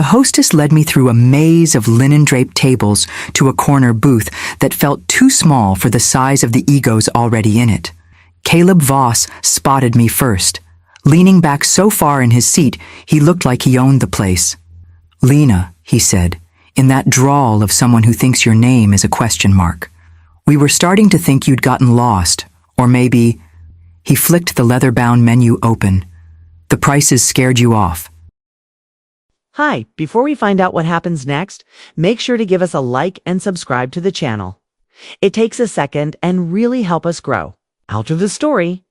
The hostess led me through a maze of linen-draped tables to a corner booth that felt too small for the size of the egos already in it. Caleb Voss spotted me first. Leaning back so far in his seat, he looked like he owned the place. "Lena," he said, in that drawl of someone who thinks your name is a question mark. "We were starting to think you'd gotten lost, or maybe—" He flicked the leather-bound menu open. "The prices scared you off." Hi, before we find out what happens next, make sure to give us a like and subscribe to the channel. It takes a second and really help us grow. Out to the story.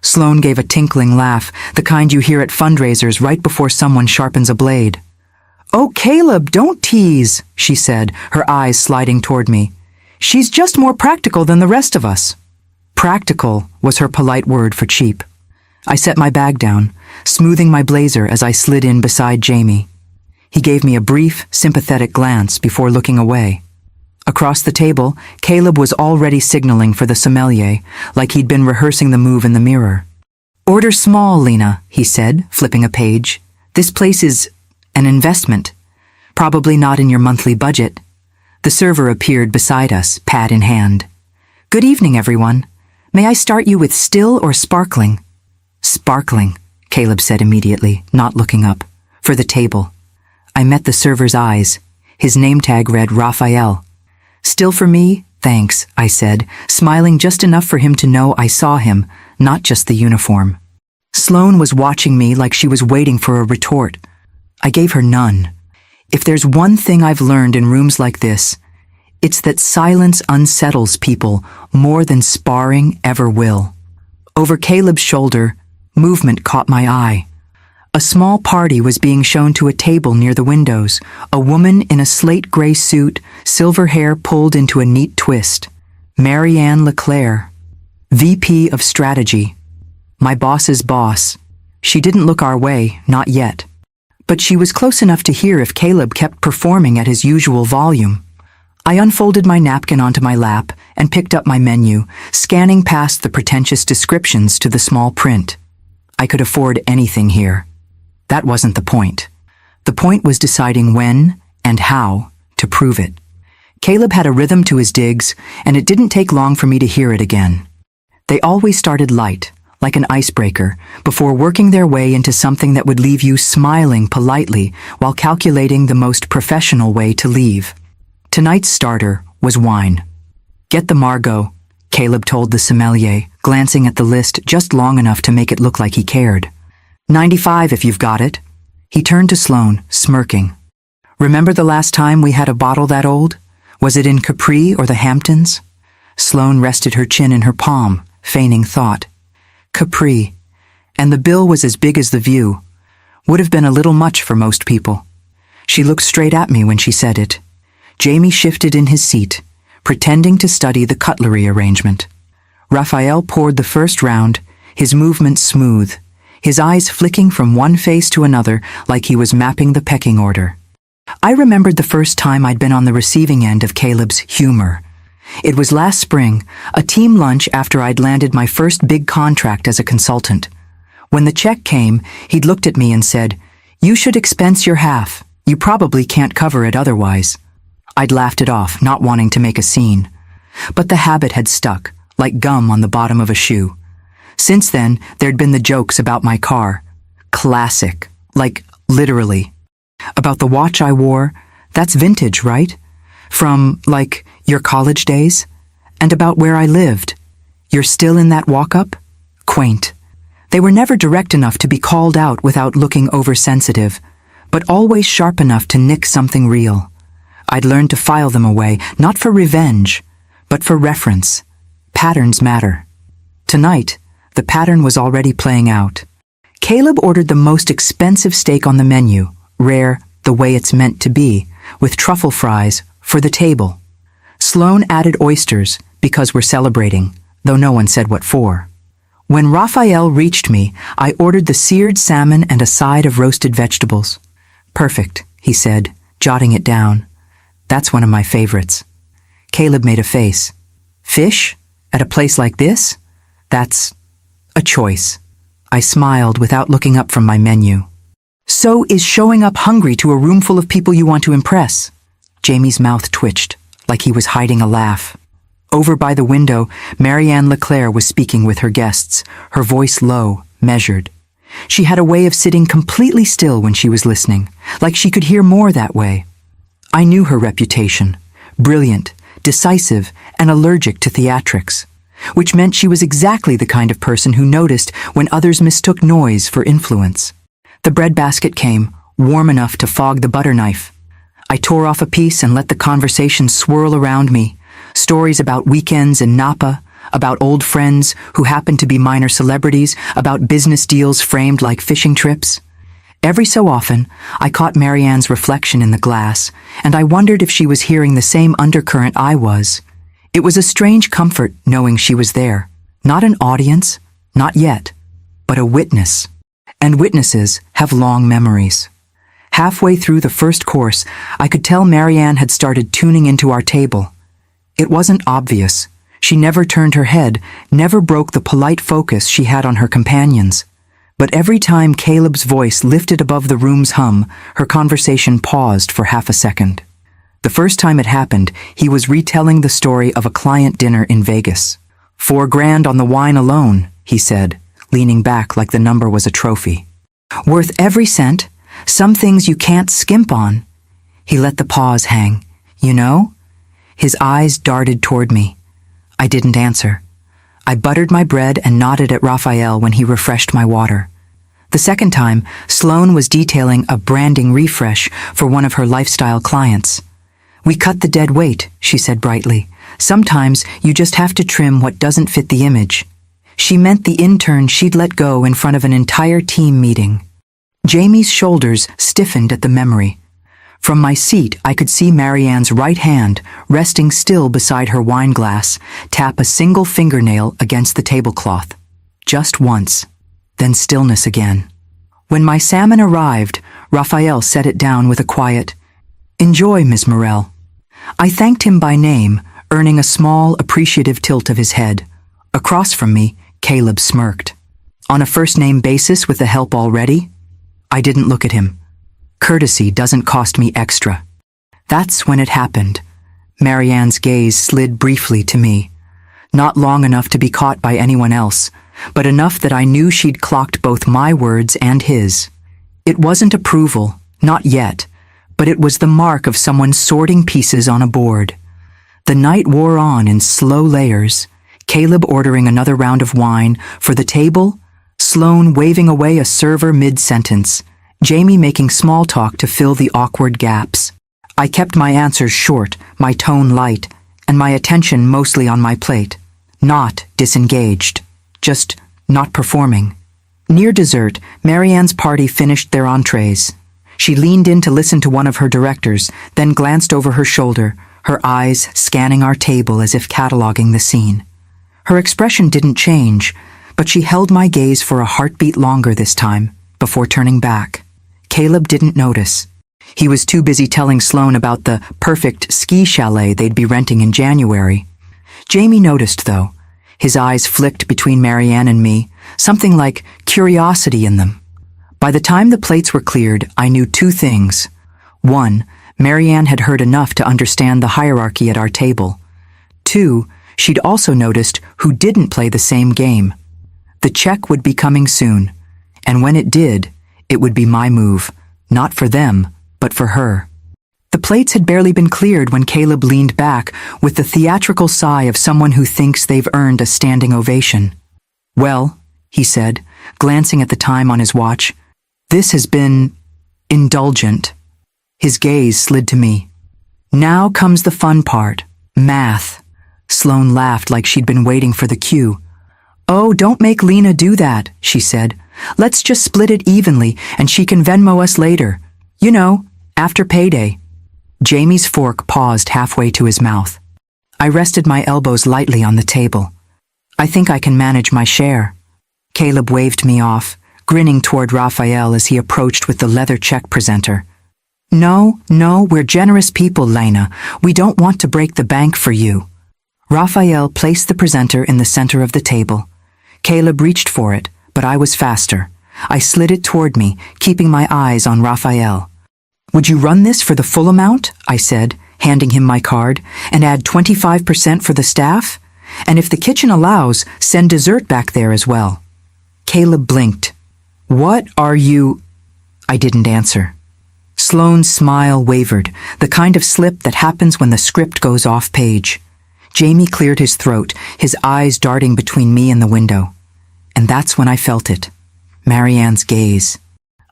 Sloane gave a tinkling laugh, the kind you hear at fundraisers right before someone sharpens a blade. "Oh, Caleb, don't tease," she said, her eyes sliding toward me. "She's just more practical than the rest of us." Practical was her polite word for cheap. I set my bag down, smoothing my blazer as I slid in beside Jamie. He gave me a brief, sympathetic glance before looking away. Across the table, Caleb was already signaling for the sommelier, like he'd been rehearsing the move in the mirror. "Order small, Lena," he said, flipping a page. "This place is an investment. Probably not in your monthly budget." The server appeared beside us, pad in hand. "Good evening, everyone. May I start you with still or sparkling?" "Sparkling," Caleb said immediately, not looking up. "For the table." I met the server's eyes. His name tag read Raphael. "Still for me, thanks," I said, smiling just enough for him to know I saw him, not just the uniform. Sloane was watching me like she was waiting for a retort. I gave her none. If there's one thing I've learned in rooms like this, it's that silence unsettles people more than sparring ever will. Over Caleb's shoulder, movement caught my eye. A small party was being shown to a table near the windows, a woman in a slate-gray suit, silver hair pulled into a neat twist. Marianne Leclerc, VP of Strategy. My boss's boss. She didn't look our way, not yet. But she was close enough to hear if Caleb kept performing at his usual volume. I unfolded my napkin onto my lap and picked up my menu, scanning past the pretentious descriptions to the small print. I could afford anything here. That wasn't the point. The point was deciding when and how to prove it. Caleb had a rhythm to his digs, and it didn't take long for me to hear it again. They always started light, like an icebreaker, before working their way into something that would leave you smiling politely while calculating the most professional way to leave. Tonight's starter was wine. "Get the Margot," Caleb told the sommelier, glancing at the list just long enough to make it look like he cared. "$95 if you've got it." He turned to Sloane, smirking. "Remember the last time we had a bottle that old? Was it in Capri or the Hamptons?" Sloane rested her chin in her palm, feigning thought. "Capri. And the bill was as big as the view. Would have been a little much for most people." She looked straight at me when she said it. Jamie shifted in his seat, pretending to study the cutlery arrangement. Raphael poured the first round, his movements smooth, his eyes flicking from one face to another like he was mapping the pecking order. I remembered the first time I'd been on the receiving end of Caleb's humor. It was last spring, a team lunch after I'd landed my first big contract as a consultant. When the check came, he'd looked at me and said, "You should expense your half. You probably can't cover it otherwise." I'd laughed it off, not wanting to make a scene. But the habit had stuck, like gum on the bottom of a shoe. Since then, there'd been the jokes about my car. Classic. Like, literally. About the watch I wore. That's vintage, right? From, like, your college days? And about where I lived. You're still in that walk-up? Quaint. They were never direct enough to be called out without looking oversensitive, but always sharp enough to nick something real. I'd learned to file them away, not for revenge, but for reference. Patterns matter. Tonight, the pattern was already playing out. Caleb ordered the most expensive steak on the menu, rare, the way it's meant to be, with truffle fries, for the table. Sloane added oysters, because we're celebrating, though no one said what for. When Raphael reached me, I ordered the seared salmon and a side of roasted vegetables. "Perfect," he said, jotting it down. "That's one of my favorites." Caleb made a face. "Fish? At a place like this? That's a choice." I smiled without looking up from my menu. So is showing up hungry to a room full of people you want to impress. Jamie's mouth twitched, like he was hiding a laugh. Over by the window, Marianne Leclerc was speaking with her guests, her voice low, measured. She had a way of sitting completely still when she was listening, like she could hear more that way. I knew her reputation: brilliant, decisive, and allergic to theatrics, which meant she was exactly the kind of person who noticed when others mistook noise for influence. The bread basket came, warm enough to fog the butter knife. I tore off a piece and let the conversation swirl around me. Stories about weekends in Napa, about old friends who happened to be minor celebrities, about business deals framed like fishing trips. Every so often, I caught Marianne's reflection in the glass, and I wondered if she was hearing the same undercurrent I was. It was a strange comfort knowing she was there. Not an audience, not yet, but a witness. And witnesses have long memories. Halfway through the first course, I could tell Marianne had started tuning into our table. It wasn't obvious. She never turned her head, never broke the polite focus she had on her companions. But every time Caleb's voice lifted above the room's hum, her conversation paused for half a second. The first time it happened, he was retelling the story of a client dinner in Vegas. $4,000 on the wine alone, he said, leaning back like the number was a trophy. Worth every cent. Some things you can't skimp on. He let the pause hang. You know? His eyes darted toward me. I didn't answer. I buttered my bread and nodded at Raphael when he refreshed my water. The second time, Sloane was detailing a branding refresh for one of her lifestyle clients. We cut the dead weight, she said brightly. Sometimes you just have to trim what doesn't fit the image. She meant the intern she'd let go in front of an entire team meeting. Jamie's shoulders stiffened at the memory. From my seat, I could see Marianne's right hand, resting still beside her wine glass, tap a single fingernail against the tablecloth. Just once. Then stillness again. When my salmon arrived, Raphael set it down with a quiet, "Enjoy, Miss Morel." I thanked him by name, earning a small, appreciative tilt of his head. Across from me, Caleb smirked. On a first-name basis with the help already? I didn't look at him. Courtesy doesn't cost me extra. That's when it happened. Marianne's gaze slid briefly to me. Not long enough to be caught by anyone else, but enough that I knew she'd clocked both my words and his. It wasn't approval, not yet, but it was the mark of someone sorting pieces on a board. The night wore on in slow layers, Caleb ordering another round of wine for the table, Sloane waving away a server mid-sentence, Jamie making small talk to fill the awkward gaps. I kept my answers short, my tone light, and my attention mostly on my plate. Not disengaged, just not performing. Near dessert, Marianne's party finished their entrees. She leaned in to listen to one of her directors, then glanced over her shoulder, her eyes scanning our table as if cataloging the scene. Her expression didn't change, but she held my gaze for a heartbeat longer this time, before turning back. Caleb didn't notice. He was too busy telling Sloane about the perfect ski chalet they'd be renting in January. Jamie noticed, though. His eyes flicked between Marianne and me, something like curiosity in them. By the time the plates were cleared, I knew two things. One, Marianne had heard enough to understand the hierarchy at our table. Two, she'd also noticed who didn't play the same game. The check would be coming soon, and when it did, it would be my move, not for them, but for her. The plates had barely been cleared when Caleb leaned back with the theatrical sigh of someone who thinks they've earned a standing ovation. "Well," he said, glancing at the time on his watch, "this has been indulgent." His gaze slid to me. "Now comes the fun part, math." Sloane laughed like she'd been waiting for the cue. "Oh, don't make Lena do that," she said. "Let's just split it evenly and she can Venmo us later. You know, after payday." Jamie's fork paused halfway to his mouth. I rested my elbows lightly on the table. "I think I can manage my share." Caleb waved me off, grinning toward Raphael as he approached with the leather check presenter. No, we're generous people, Lena. We don't want to break the bank for you." Raphael placed the presenter in the center of the table. Caleb reached for it, but I was faster. I slid it toward me, keeping my eyes on Raphael. "Would you run this for the full amount?" I said, handing him my card, "and add 25% for the staff? And if the kitchen allows, send dessert back there as well." Caleb blinked. "What are you—" I didn't answer. Sloane's smile wavered, the kind of slip that happens when the script goes off page. Jamie cleared his throat, his eyes darting between me and the window. And that's when I felt it. Marianne's gaze.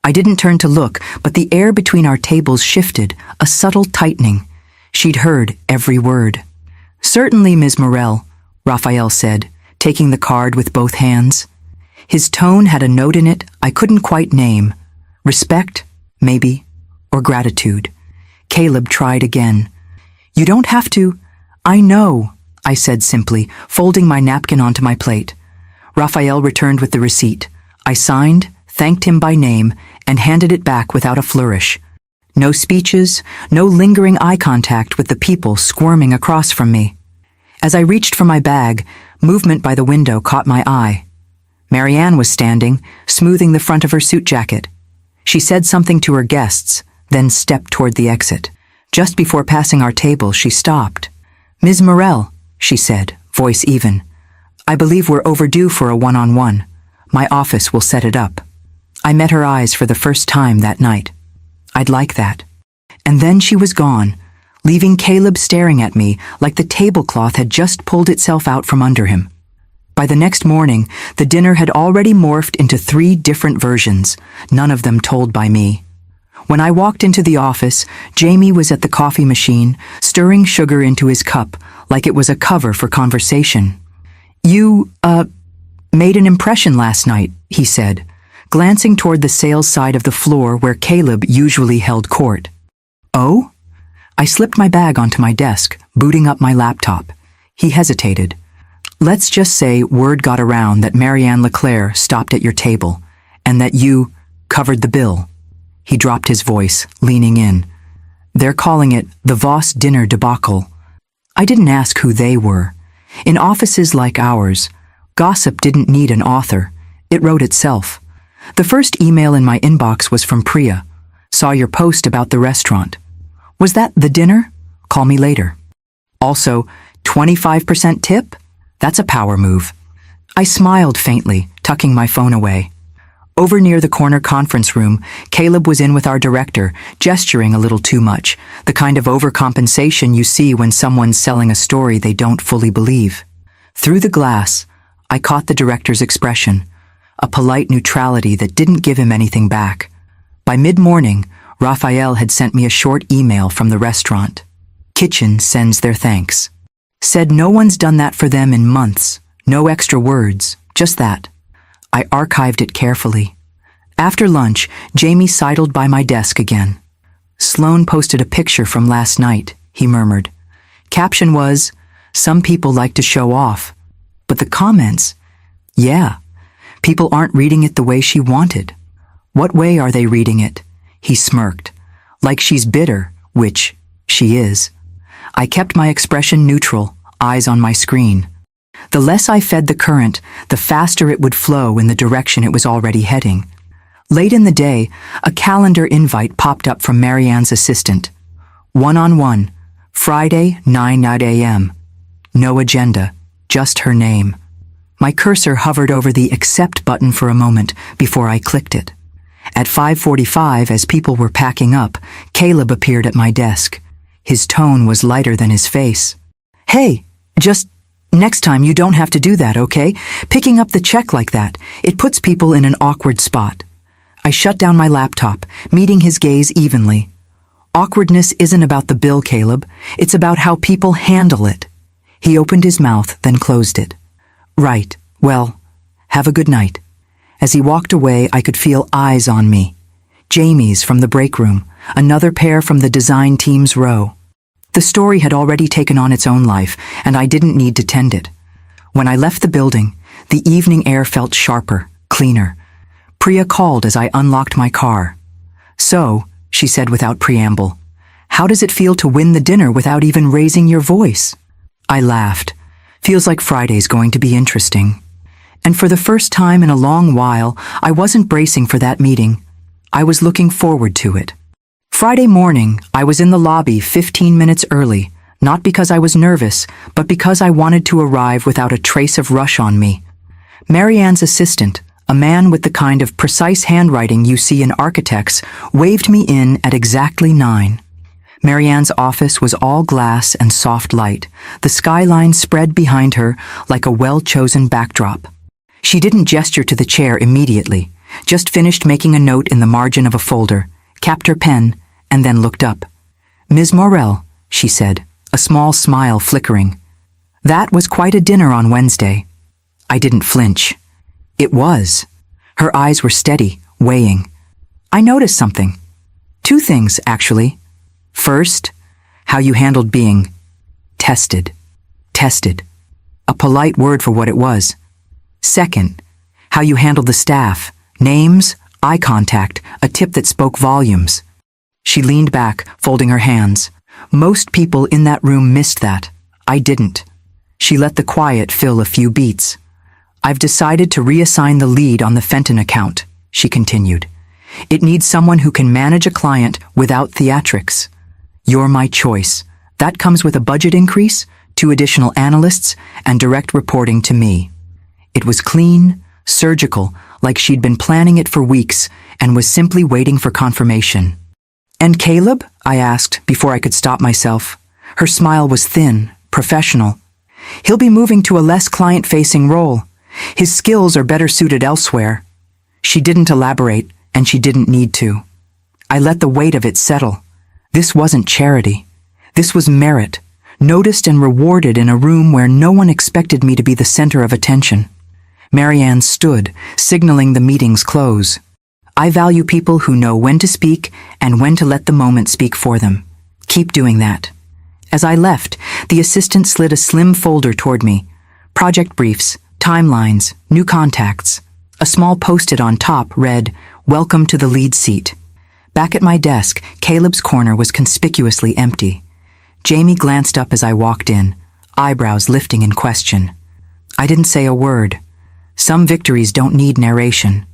I didn't turn to look, but the air between our tables shifted, a subtle tightening. She'd heard every word. "Certainly, Ms. Morell," Raphael said, taking the card with both hands. His tone had a note in it I couldn't quite name. Respect, maybe, or gratitude. Caleb tried again. "You don't have to—" "I know," I said simply, folding my napkin onto my plate. Raphael returned with the receipt. I signed, thanked him by name, and handed it back without a flourish. No speeches, no lingering eye contact with the people squirming across from me. As I reached for my bag, movement by the window caught my eye. Marianne was standing, smoothing the front of her suit jacket. She said something to her guests, then stepped toward the exit. Just before passing our table, she stopped. "Ms. Morell," she said, voice even. "I believe we're overdue for a one-on-one. My office will set it up." I met her eyes for the first time that night. I'd like that. And then she was gone, leaving Caleb staring at me like the tablecloth had just pulled itself out from under him. By the next morning, the dinner had already morphed into 3 different versions, none of them told by me. When I walked into the office, Jamie was at the coffee machine, stirring sugar into his cup like it was a cover for conversation. "You, made an impression last night," he said, glancing toward the sales side of the floor where Caleb usually held court. "Oh?" I slipped my bag onto my desk, booting up my laptop. He hesitated. "Let's just say word got around that Marianne LeClaire stopped at your table, and that you covered the bill." He dropped his voice, leaning in. "They're calling it the Voss dinner debacle." I didn't ask who they were. In offices like ours, gossip didn't need an author. It wrote itself. The first email in my inbox was from Priya. "Saw your post about the restaurant. Was that the dinner? Call me later." Also, 25% tip? That's a power move. I smiled faintly, tucking my phone away. Over near the corner conference room, Caleb was in with our director, gesturing a little too much, the kind of overcompensation you see when someone's selling a story they don't fully believe. Through the glass, I caught the director's expression, a polite neutrality that didn't give him anything back. By mid-morning, Raphael had sent me a short email from the restaurant. "Kitchen sends their thanks." Said no one's done that for them in months. No extra words, just that. I archived it carefully. After lunch, Jamie sidled by my desk again. "Sloane posted a picture from last night," he murmured. Caption was, "Some people like to show off." But the comments, yeah, people aren't reading it the way she wanted. What way are they reading it? He smirked. Like she's bitter, which she is. I kept my expression neutral, eyes on my screen. The less I fed the current, the faster it would flow in the direction it was already heading. Late in the day, a calendar invite popped up from Marianne's assistant. One-on-one, Friday, 9 a.m. No agenda, just her name. My cursor hovered over the accept button for a moment before I clicked it. At 5:45, as people were packing up, Caleb appeared at my desk. His tone was lighter than his face. "Hey, just next time you don't have to do that, okay? Picking up the check like that, it puts people in an awkward spot." I shut down my laptop, meeting his gaze evenly. Awkwardness isn't about the bill, Caleb. It's about how people handle it. He opened his mouth, then closed it. "Right, well, have a good night." As he walked away, I could feel eyes on me. Jamie's from the break room, another pair from the design team's row. The story had already taken on its own life, and I didn't need to tend it. When I left the building, the evening air felt sharper, cleaner. Priya called as I unlocked my car. "So," she said without preamble, "how does it feel to win the dinner without even raising your voice?" I laughed. "Feels like Friday's going to be interesting." And for the first time in a long while, I wasn't bracing for that meeting. I was looking forward to it. Friday morning, I was in the lobby 15 minutes early, not because I was nervous, but because I wanted to arrive without a trace of rush on me. Marianne's assistant, a man with the kind of precise handwriting you see in architects, waved me in at exactly 9. Marianne's office was all glass and soft light, the skyline spread behind her like a well-chosen backdrop. She didn't gesture to the chair immediately, just finished making a note in the margin of a folder, capped her pen, and then looked up. "Ms. Morel," she said, a small smile flickering. "That was quite a dinner on Wednesday." I didn't flinch. It was. Her eyes were steady, weighing. I noticed something. 2 things, actually. First, how you handled being tested. Tested. A polite word for what it was. Second, how you handled the staff. Names, eye contact, a tip that spoke volumes. She leaned back, folding her hands. Most people in that room missed that. I didn't. She let the quiet fill a few beats. "I've decided to reassign the lead on the Fenton account," she continued. "It needs someone who can manage a client without theatrics. You're my choice. That comes with a budget increase, 2 additional analysts, and direct reporting to me." It was clean, surgical, like she'd been planning it for weeks and was simply waiting for confirmation. "And Caleb?" I asked before I could stop myself. Her smile was thin, professional. "He'll be moving to a less client-facing role. His skills are better suited elsewhere." She didn't elaborate, and she didn't need to. I let the weight of it settle. This wasn't charity. This was merit, noticed and rewarded in a room where no one expected me to be the center of attention. Marianne stood, signaling the meeting's close. I value people who know when to speak and when to let the moment speak for them. Keep doing that. As I left, the assistant slid a slim folder toward me. Project briefs, timelines, new contacts. A small post-it on top read, "Welcome to the lead seat." Back at my desk, Caleb's corner was conspicuously empty. Jamie glanced up as I walked in, eyebrows lifting in question. I didn't say a word. Some victories don't need narration.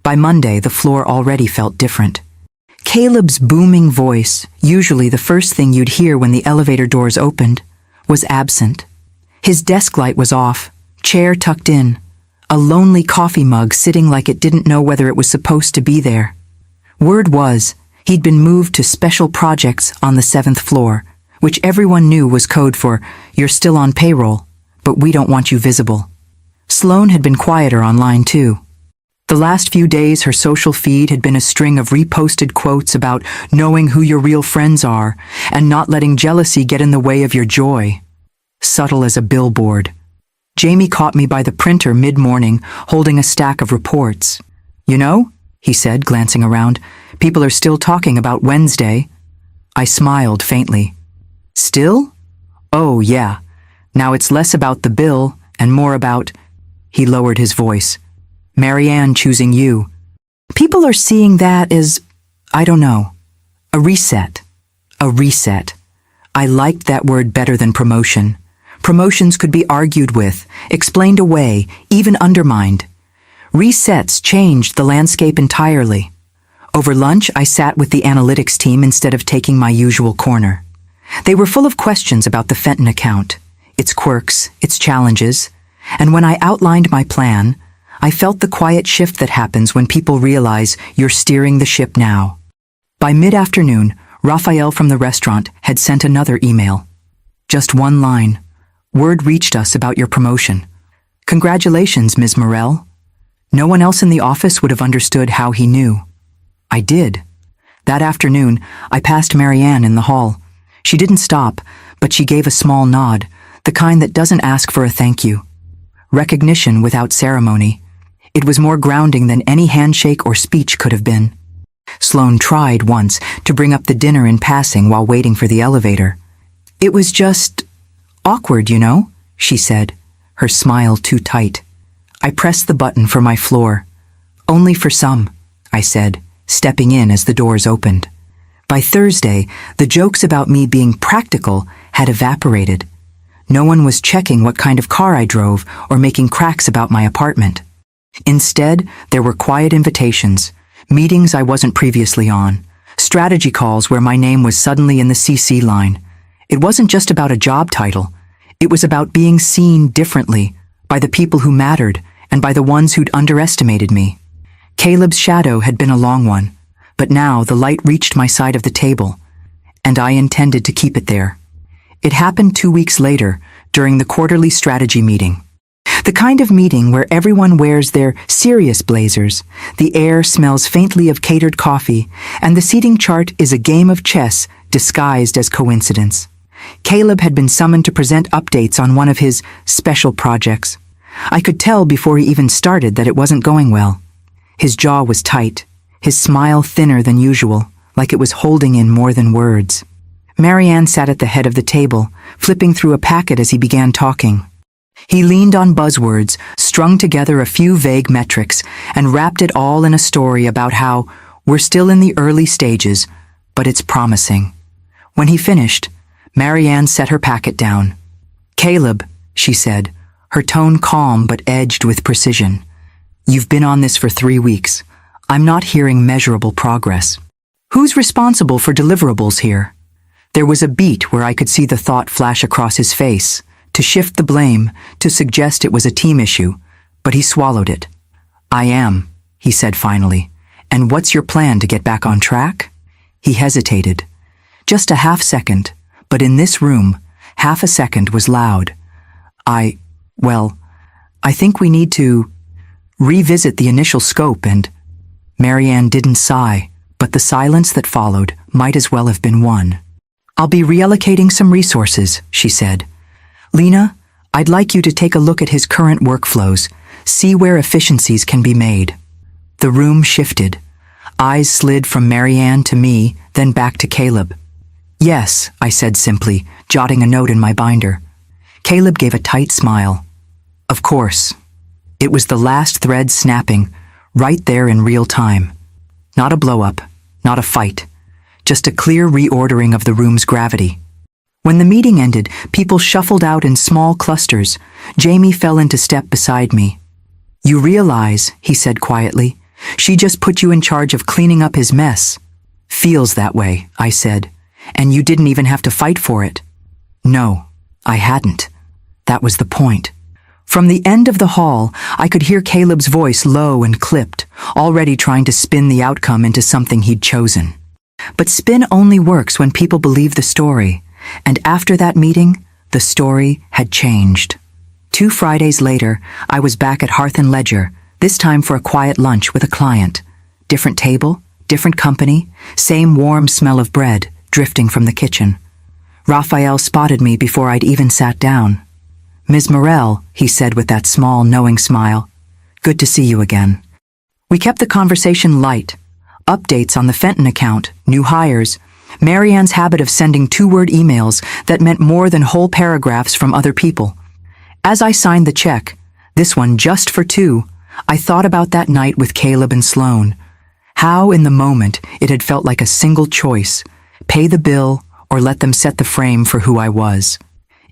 By Monday, the floor already felt different. Caleb's booming voice, usually the first thing you'd hear when the elevator doors opened, was absent. His desk light was off, chair tucked in, a lonely coffee mug sitting like it didn't know whether it was supposed to be there. Word was, he'd been moved to special projects on the 7th floor, which everyone knew was code for, "You're still on payroll, but we don't want you visible." Sloane had been quieter online too. The last few days her social feed had been a string of reposted quotes about knowing who your real friends are and not letting jealousy get in the way of your joy. Subtle as a billboard. Jamie caught me by the printer mid-morning, holding a stack of reports. "You know," he said, glancing around, "people are still talking about Wednesday." I smiled faintly. "Still? Oh, yeah. Now it's less about the bill and more about—" He lowered his voice. "Marianne choosing you. People are seeing that as, I don't know, a reset. A reset. I liked that word better than promotion. Promotions could be argued with, explained away, even undermined. Resets changed the landscape entirely. Over lunch, I sat with the analytics team instead of taking my usual corner. They were full of questions about the Fenton account, its quirks, its challenges, and when I outlined my plan, I felt the quiet shift that happens when people realize you're steering the ship now. By mid-afternoon, Raphael from the restaurant had sent another email. Just one line. "Word reached us about your promotion. Congratulations, Ms. Morel." No one else in the office would have understood how he knew. I did. That afternoon, I passed Marianne in the hall. She didn't stop, but she gave a small nod, the kind that doesn't ask for a thank you. Recognition without ceremony. It was more grounding than any handshake or speech could have been. Sloane tried once to bring up the dinner in passing while waiting for the elevator. "It was just awkward, you know," she said, her smile too tight. I pressed the button for my floor. "Only for some," I said, stepping in as the doors opened. By Thursday, the jokes about me being practical had evaporated. No one was checking what kind of car I drove or making cracks about my apartment. Instead, there were quiet invitations, meetings I wasn't previously on, strategy calls where my name was suddenly in the CC line. It wasn't just about a job title. It was about being seen differently by the people who mattered and by the ones who'd underestimated me. Caleb's shadow had been a long one, but now the light reached my side of the table, and I intended to keep it there. It happened 2 weeks later, during the quarterly strategy meeting. The kind of meeting where everyone wears their serious blazers, the air smells faintly of catered coffee, and the seating chart is a game of chess disguised as coincidence. Caleb had been summoned to present updates on one of his special projects. I could tell before he even started that it wasn't going well. His jaw was tight, his smile thinner than usual, like it was holding in more than words. Marianne sat at the head of the table, flipping through a packet as he began talking. He leaned on buzzwords, strung together a few vague metrics, and wrapped it all in a story about how we're still in the early stages, but it's promising. When he finished, Marianne set her packet down. "Caleb," she said, her tone calm but edged with precision. "You've been on this for 3 weeks. I'm not hearing measurable progress. Who's responsible for deliverables here?" There was a beat where I could see the thought flash across his face, to shift the blame, to suggest it was a team issue, but he swallowed it. "I am," he said finally. "And what's your plan to get back on track?" He hesitated. Just a half second, but in this room, half a second was loud. I think we need to revisit the initial scope and—" Marianne didn't sigh, but the silence that followed might as well have been one. "I'll be reallocating some resources," she said. "Lena, I'd like you to take a look at his current workflows, see where efficiencies can be made." The room shifted. Eyes slid from Marianne to me, then back to Caleb. "Yes," I said simply, jotting a note in my binder. Caleb gave a tight smile. "Of course." It was the last thread snapping, right there in real time. Not a blow-up, not a fight, just a clear reordering of the room's gravity. When the meeting ended, people shuffled out in small clusters. Jamie fell into step beside me. "You realize," he said quietly, "she just put you in charge of cleaning up his mess." "Feels that way," I said. "And you didn't even have to fight for it." "No, I hadn't. That was the point." From the end of the hall, I could hear Caleb's voice low and clipped, already trying to spin the outcome into something he'd chosen. But spin only works when people believe the story. And after that meeting, the story had changed. 2 Fridays later, I was back at Hearth and Ledger, this time for a quiet lunch with a client. Different table, different company, same warm smell of bread drifting from the kitchen. Raphael spotted me before I'd even sat down. "Ms. Morel," he said with that small, knowing smile. "Good to see you again." We kept the conversation light. Updates on the Fenton account, new hires, Marianne's habit of sending 2-word emails that meant more than whole paragraphs from other people. As I signed the check, this one just for 2, I thought about that night with Caleb and Sloan. How in the moment it had felt like a single choice, pay the bill or let them set the frame for who I was.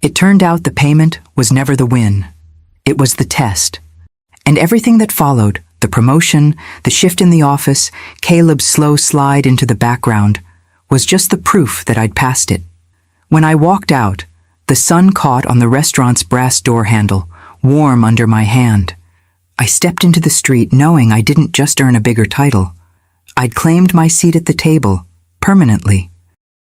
It turned out the payment was never the win. It was the test. And everything that followed, the promotion, the shift in the office, Caleb's slow slide into the background, was just the proof that I'd passed it. When I walked out, the sun caught on the restaurant's brass door handle, warm under my hand. I stepped into the street knowing I didn't just earn a bigger title. I'd claimed my seat at the table, permanently.